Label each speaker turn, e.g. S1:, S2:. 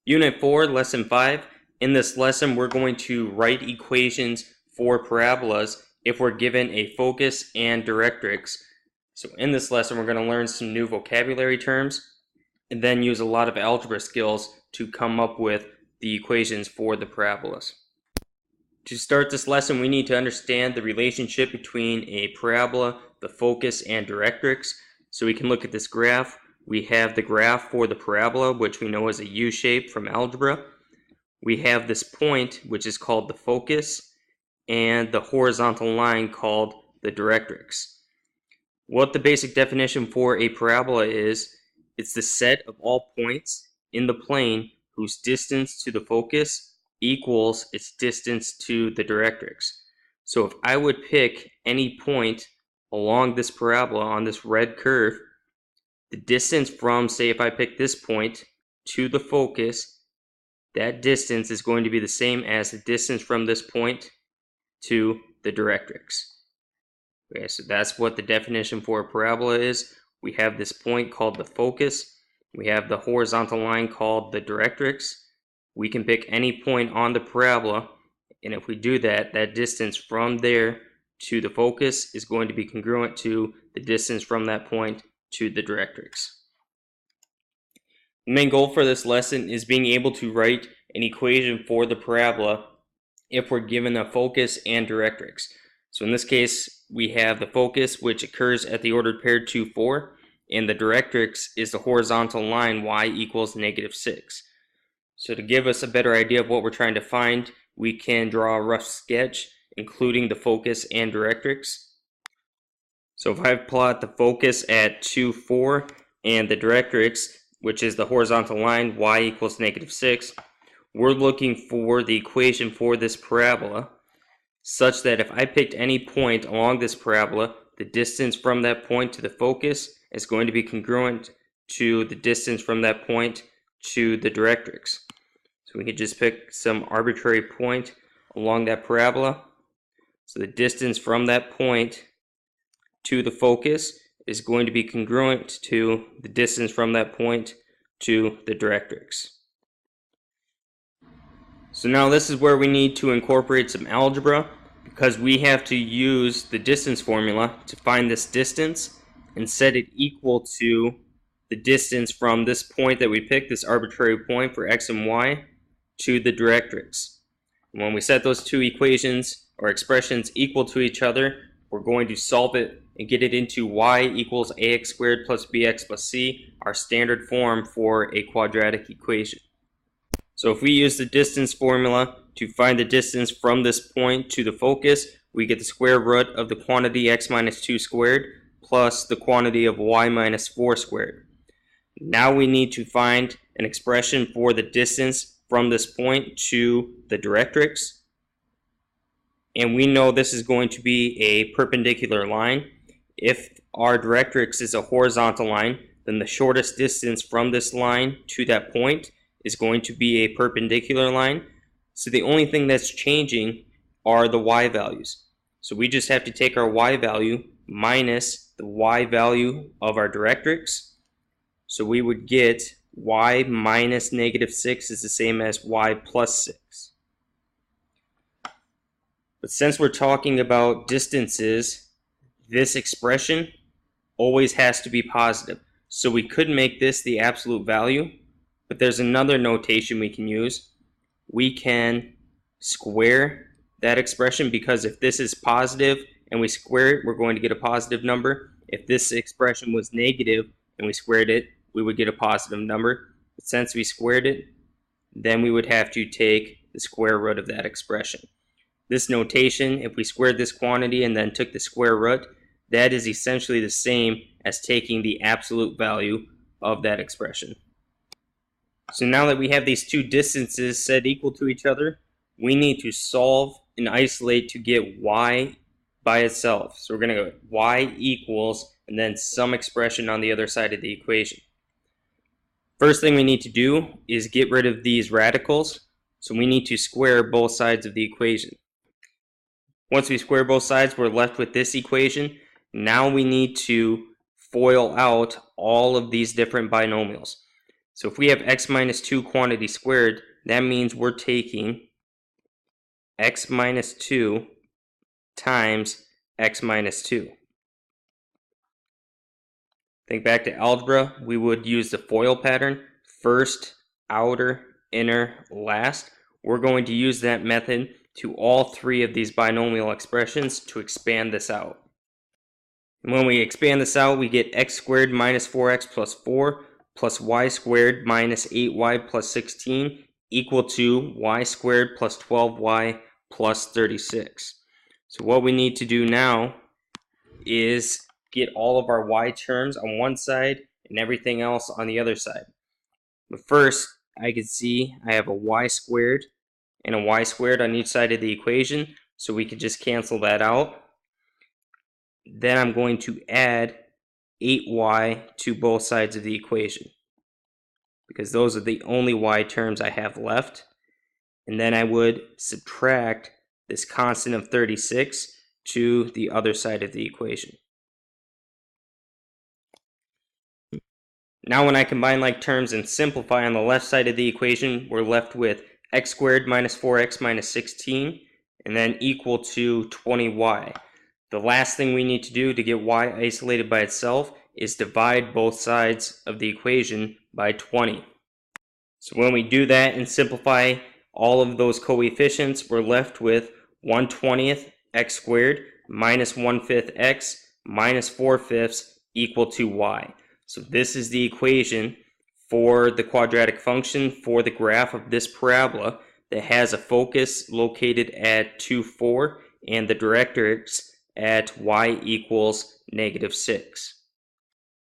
S1: Unit 4, Lesson 5. In this lesson, we're going to write equations for parabolas if we're given a focus and directrix. So in this lesson, we're going to learn some new vocabulary terms and then use a lot of algebra skills to come up with the equations for the parabolas. To start this lesson, we need to understand the relationship between a parabola, the focus, and directrix. So we can look at this graph. We have the graph for the parabola, which we know is a U-shape from algebra. We have this point, which is called the focus, and the horizontal line called the directrix. What the basic definition for a parabola is, it's the set of all points in the plane whose distance to the focus equals its distance to the directrix. So if I would pick any point along this parabola on this red curve, the distance from, say if I pick this point to the focus, that distance is going to be the same as the distance from this point to the directrix. Okay, so that's what the definition for a parabola is. We have this point called the focus. We have the horizontal line called the directrix. We can pick any point on the parabola, and if we do that, that distance from there to the focus is going to be congruent to the distance from that point to the directrix. The main goal for this lesson is being able to write an equation for the parabola if we're given a focus and directrix. So in this case, we have the focus, which occurs at the ordered pair 2, 4, and the directrix is the horizontal line y equals -6. So to give us a better idea of what we're trying to find, we can draw a rough sketch, including the focus and directrix. So if I plot the focus at 2, 4, and the directrix, which is the horizontal line, y equals -6, we're looking for the equation for this parabola, such that if I picked any point along this parabola, the distance from that point to the focus is going to be congruent to the distance from that point to the directrix. So we could just pick some arbitrary point along that parabola. So the distance from that point to the focus is going to be congruent to the distance from that point to the directrix. So now this is where we need to incorporate some algebra, because we have to use the distance formula to find this distance and set it equal to the distance from this point that we picked, this arbitrary point for x and y, to the directrix. And when we set those two equations or expressions equal to each other, we're going to solve it and get it into y equals ax squared plus bx plus c, our standard form for a quadratic equation. So if we use the distance formula to find the distance from this point to the focus, we get the square root of the quantity x minus 2 squared plus the quantity of y minus 4 squared. Now we need to find an expression for the distance from this point to the directrix. And we know this is going to be a perpendicular line. If our directrix is a horizontal line, then the shortest distance from this line to that point is going to be a perpendicular line. So the only thing that's changing are the y values. So we just have to take our y value minus the y value of our directrix. So we would get y minus -6 is the same as y plus 6. But since we're talking about distances, this expression always has to be positive. So we could make this the absolute value, but there's another notation we can use. We can square that expression, because if this is positive and we square it, we're going to get a positive number. If this expression was negative and we squared it, we would get a positive number. But since we squared it, then we would have to take the square root of that expression. This notation, if we squared this quantity and then took the square root, that is essentially the same as taking the absolute value of that expression. So now that we have these two distances set equal to each other, we need to solve and isolate to get y by itself. So we're going to go y equals and then some expression on the other side of the equation. First thing we need to do is get rid of these radicals. So we need to square both sides of the equation. Once we square both sides, we're left with this equation. Now we need to FOIL out all of these different binomials. So if we have x minus 2 quantity squared, that means we're taking x minus 2 times x minus 2. Think back to algebra, we would use the FOIL pattern, first, outer, inner, last. We're going to use that method to all three of these binomial expressions to expand this out. And when we expand this out, we get x squared minus 4x plus 4 plus y squared minus 8y plus 16 equal to y squared plus 12y plus 36. So what we need to do now is get all of our y terms on one side and everything else on the other side. But first, I can see I have a y squared and a y squared on each side of the equation, so we can just cancel that out. Then I'm going to add 8y to both sides of the equation, because those are the only y terms I have left. And then I would subtract this constant of 36 to the other side of the equation. Now when I combine like terms and simplify on the left side of the equation, we're left with x squared minus 4x minus 16, and then equal to 20y. The last thing we need to do to get y isolated by itself is divide both sides of the equation by 20. So when we do that and simplify all of those coefficients, we're left with 1/20 x squared minus 1/5 x minus 4/5 equal to y. So this is the equation for the quadratic function for the graph of this parabola that has a focus located at 2, 4 and the directrix at y equals -6.